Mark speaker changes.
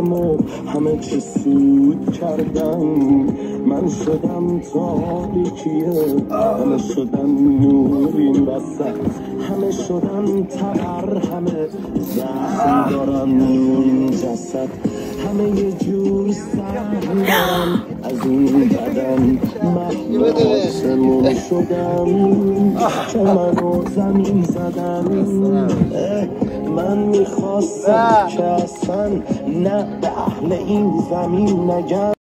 Speaker 1: کردم و همه چی سود کردم. من شدم تاریکیه، همه شدن نور این وسط، همه شدن تبر، همه زخم دارن این جسد، همه یه جور سر دارن از این بدن. محو آسمون شدم که منو زمین زدن. من میخواستم که اصلا نه به اهل این زمین نگم.